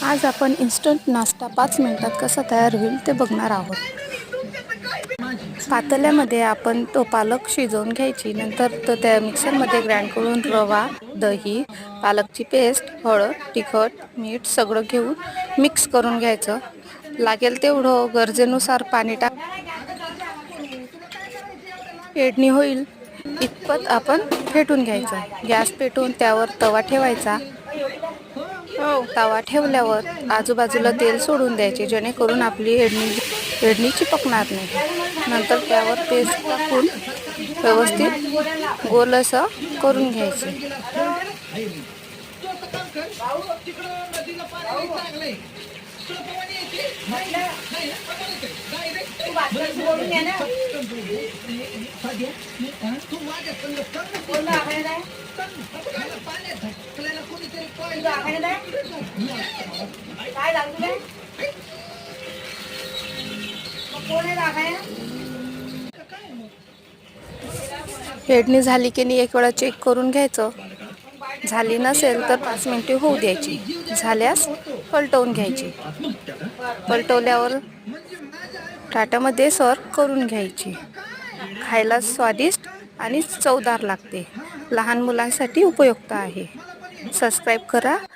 आज आपण इन्स्टंट नाश्ता 5 मिनिटात कसा तयार होईल ते बघणार आहोत. पातेल्यामध्ये आपण तो पालक शिजवून घ्यायची. नंतर तो त्या मिक्सरमध्ये ग्राइंड करून रवा, दही, पालकची पेस्ट, हळद, तिखट, मीठ सगळं घेऊन मिक्स करून घ्यायचं. लागेल तेवढं गरजेनुसार पाणी टाक. पेडणी होईल इतपत आपण फेटून घ्यायचं. गॅस पेटवून त्यावर तवा ठेवायचा. तवा ठेवल्यावर आजूबाजूला तेल सोडून द्यायचे, जेणेकरून आपली एडणी चिपकणार नाही. नंतर त्यावर पेस्ट टाकून व्यवस्थित गोल असं करून घ्यायचे. फेडणी झाली की नाही एक वेळा चेक करून घ्यायचं. झाली नसेल तर 5 मिनिटे होऊ द्यायची. झाल्यास पलटवून घ्यायची. पलटवल्यावर ताटामध्ये सर्व करून घ्यायची. खायला स्वादिष्ट आणि चवदार लागते. लहान मुलांसाठी उपयुक्त आहे. सबस्क्राईब करा.